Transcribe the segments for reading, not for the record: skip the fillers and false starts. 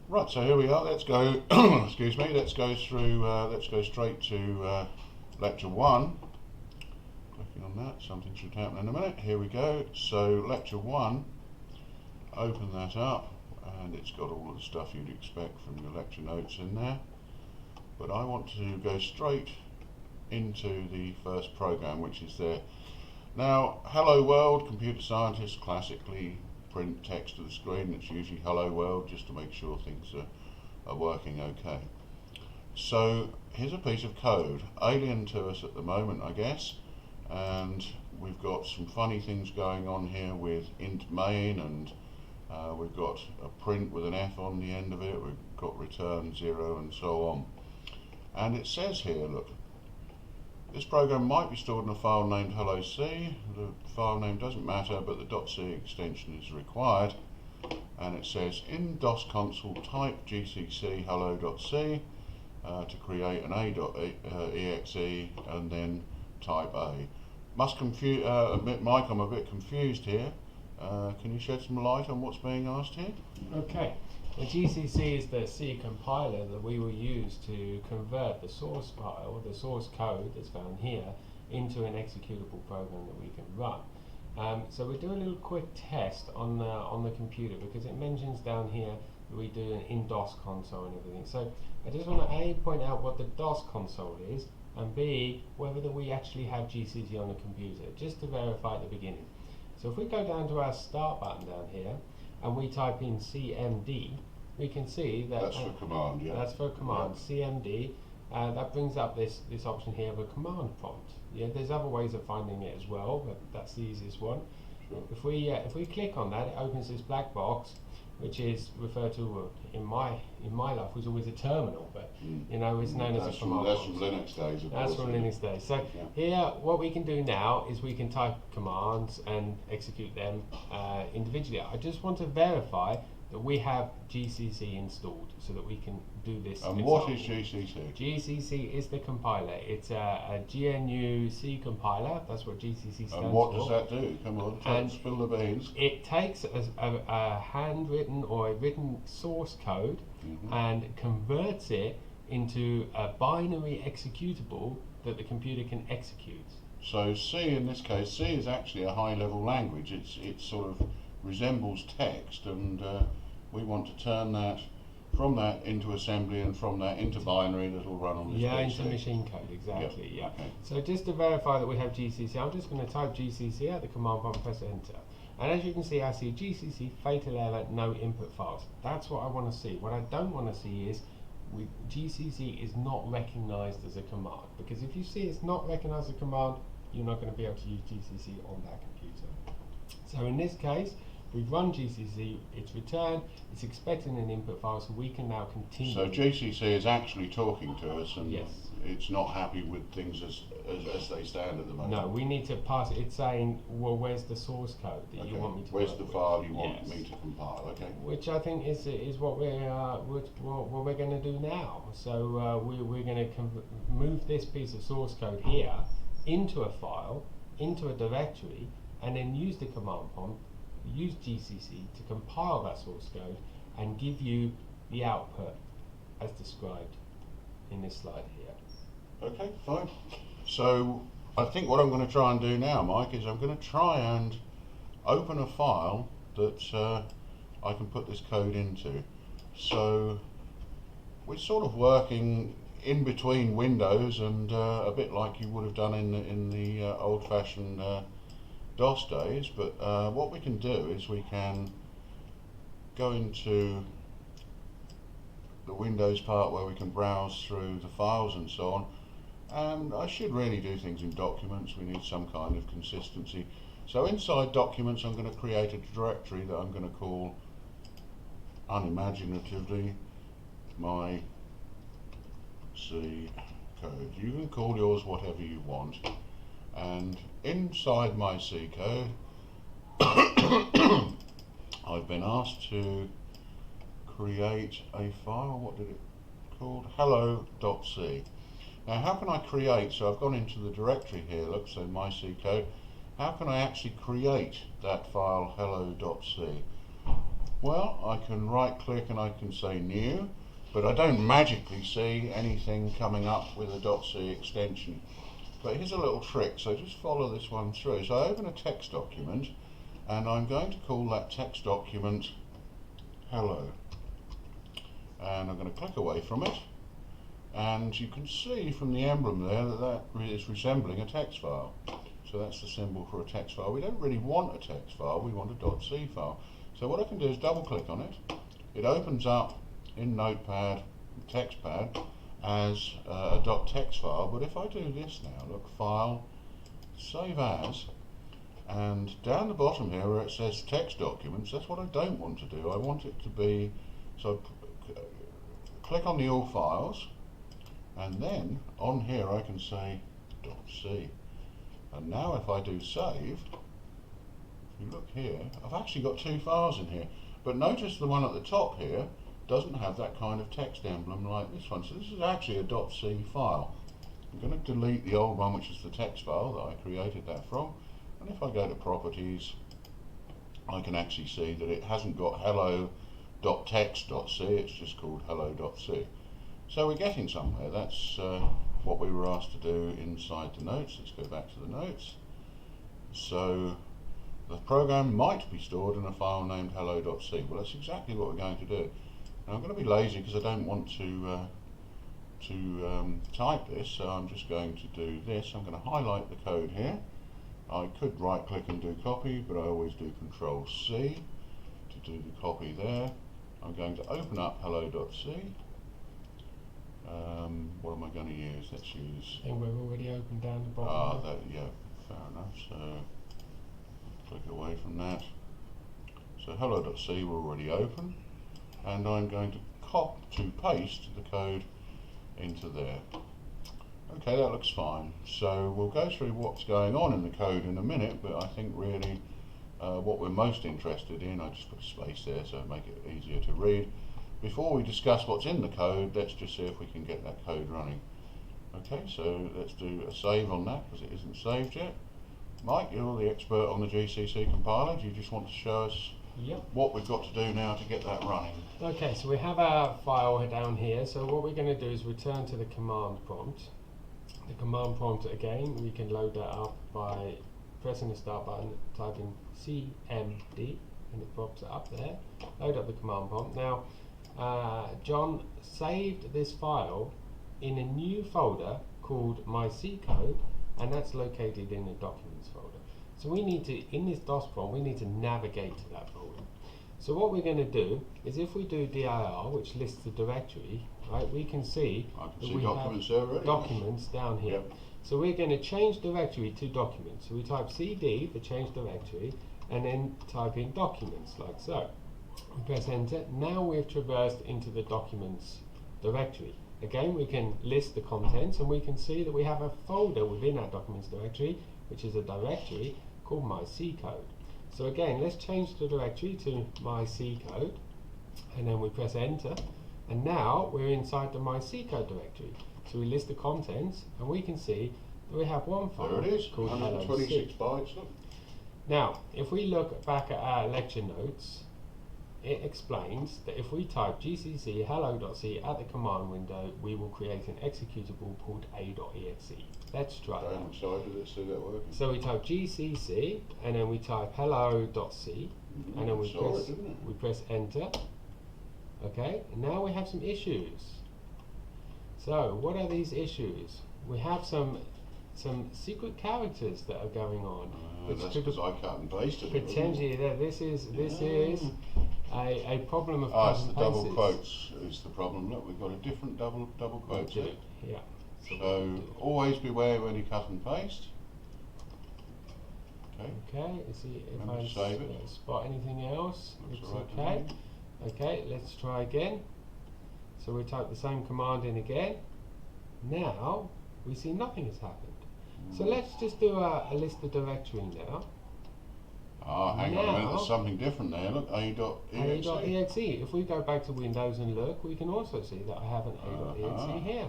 Right, so here we are. Let's go. Excuse me. Let's go through. Let's go straight to lecture one. Clicking on that, something should happen in a minute. Here we go. So lecture one. Open that up, and it's got all of the stuff you'd expect from your lecture notes in there. But I want to go straight into the first program, which is there. Now, hello world. Computer scientists classically print text to the screen. It's usually hello world, just to make sure things are working okay. So here's a piece of code, alien to us at the moment, I guess, and we've got some funny things going on here with int main, and we've got a print with an F on the end of it, we've got return 0 and so on. And it says here, look, this program might be stored in a file named helloc. The file name doesn't matter, but the .c extension is required. And it says in DOS console type gcc hello.c to create an a.exe and then type a. Must admit, Mike, I'm a bit confused here. Can you shed some light on what's being asked here? Okay. The GCC is the C compiler that we will use to convert the source file, the source code that's found here, into an executable program that we can run. So we'll do a little quick test on the computer, because it mentions down here that we do an in DOS console and everything. So I just want to A, point out what the DOS console is, and B, whether that we actually have GCC on the computer, just to verify at the beginning. So if we go down to our start button down here, and we type in CMD, we can see that that's for command, yeah. That's for command, yeah. CMD. That brings up this option here of a command prompt. Yeah, there's other ways of finding it as well, but that's the easiest one. Sure. If we click on that, it opens this black box, which is referred to in my life was always a terminal, but you know, it's known as a command. That's from Linux days, of That's course. from Linux days. So here, what we can do now is we can type commands and execute them individually. I just want to verify that we have GCC installed so that we can do this. And what is GCC? GCC is the compiler. It's a GNU C compiler. That's what GCC stands for. And what does that do? Come on, spill the beans. It takes a handwritten or a written source code and converts it into a binary executable that the computer can execute. So C, in this case, C is actually a high-level language. It sort of resembles text, and we want to turn that from that into assembly, and from that into binary that will run on this Yeah, PC. into machine code, exactly. Yep. Yeah. Okay. So just to verify that we have GCC, I'm just going to type GCC at the command prompt, press enter. And as you can see, I see GCC fatal error, no input files. That's what I want to see. What I don't want to see is GCC is not recognized as a command, because if you see it's not recognized as a command, you're not going to be able to use GCC on that computer. So in this case, we've run GCC, it's returned, it's expecting an input file, so we can now continue. So GCC is actually talking to us, and yes. It's not happy with things as they stand at the moment. No, we need to pass it. It's saying, well, where's the source code that you want me to Where's work the with? file you want me to compile? Okay. Which I think is what we're going to do now. So we're going to move this piece of source code here into a file, into a directory, and then use the command prompt, use GCC to compile that source code and give you the output as described in this slide here. Okay, fine. So I think what I'm going to try and do now, Mike, is I'm going to try and open a file that I can put this code into. So we're sort of working in between windows, and a bit like you would have done in the old-fashioned DOS days, but what we can do is we can go into the Windows part where we can browse through the files and so on, and I should really do things in documents. We need some kind of consistency. So inside documents, I'm going to create a directory that I'm going to call, unimaginatively, my C code. You can call yours whatever you want. And inside my C code, I've been asked to create a file. What did it called? hello.c. Now, how can I create? So I've gone into the directory here. Look, so my C code. How can I actually create that file hello.c? Well, I can right click and I can say new, but I don't magically see anything coming up with a .c extension. But here's a little trick, so just follow this one through. So I open a text document and I'm going to call that text document hello. And I'm going to click away from it, and you can see from the emblem there that that is resembling a text file. So that's the symbol for a text file. We don't really want a text file, we want a .c file. So what I can do is double click on it. It opens up in Notepad, TextPad, as a .text file, but if I do this now, look, File, Save As, and down the bottom here where it says Text Documents, that's what I don't want to do. I want it to be, so click on the All Files, and then on here I can say .c. And now if I do save, if you look here, I've actually got two files in here, but notice the one at the top here doesn't have that kind of text emblem like this one. So this is actually a .c file. I'm going to delete the old one, which is the text file that I created that from, and if I go to properties, I can actually see that it hasn't got hello.text.c, it's just called hello.c. So we're getting somewhere. That's what we were asked to do inside the notes. Let's go back to the notes. So the program might be stored in a file named hello.c. Well, that's exactly what we're going to do. Now I'm going to be lazy because I don't want to type this, so I'm just going to do this. I'm going to highlight the code here. I could right click and do copy, but I always do Control C to do the copy there. I'm going to open up hello.c. What am I going to use? Let's use. I think we've already opened down the bottom. Yeah, fair enough. So click away from that. So hello.c we're already open, and I'm going to paste the code into there. Okay, that looks fine. So we'll go through what's going on in the code in a minute, but I think really what we're most interested in, I just put a space there so it'll make it easier to read. Before we discuss what's in the code, let's just see if we can get that code running. Okay, so let's do a save on that because it isn't saved yet. Mike, you're the expert on the GCC compiler. Do you just want to show us what we've got to do now to get that running? Okay, so we have our file down here. So what we're going to do is return to the command prompt. The command prompt, again, we can load that up by pressing the start button, typing CMD, and it pops it up there. Load up the command prompt. Now, John saved this file in a new folder called My C Code, and that's located in the Documents folder. So we need to, in this DOS prompt, we need to navigate to that folder. So what we're going to do is if we do dir, which lists the directory, right, we can see that we documents have documents down here. Yep. So we're going to change directory to documents. So we type CD for change directory, and then type in documents like so. We press enter. Now we've traversed into the documents directory. Again, we can list the contents, and we can see that we have a folder within our documents directory, which is a directory called My C Code. So again, let's change the directory to My C Code, and then we press enter, and now we're inside the My C Code directory. So we list the contents, and we can see that we have one file. There it is, called 126 bytes. Look. Now, if we look back at our lecture notes, it explains that if we type gcc hello.c at the command window, we will create an executable called a.exe. Let's try that. I'm excited, let's see that working. So we type gcc, and then we type hello.c, and then we press enter. Okay, and now we have some issues. So what are these issues? We have some secret characters that are going on. That's because I cut and pasted it. Potentially, this is a problem of it's the double quotes is the problem. Look, we've got a different double quotes here. Yeah. So always beware when you cut and paste. Okay. Okay. Let's see if Remember to save it. Spot anything else. Looks Looks right okay. Okay. Let's try again. So we type the same command in again. Now we see nothing has happened. So let's just do a list of directory now. Hang on a minute, there's something different there. Look, a.exe. A.exe. If we go back to Windows and look, we can also see that I have an a.exe here.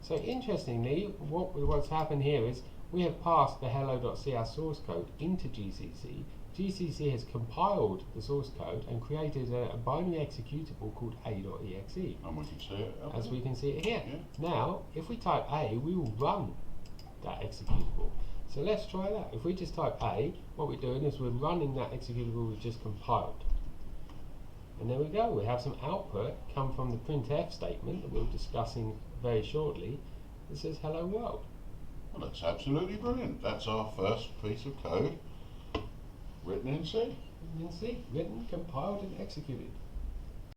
So interestingly, what's happened here is we have passed the hello.c, our source code, into GCC. GCC has compiled the source code and created a binary executable called a.exe. And we can see it up As there. we can see it here. Yeah. Now, if we type A, we will run that executable. So let's try that. If we just type A, what we're doing is we're running that executable we've just compiled. And there we go. We have some output come from the printf statement that we'll be discussing very shortly that says hello world. Well, that's absolutely brilliant. That's our first piece of code written in C. And you can see, written, compiled and executed.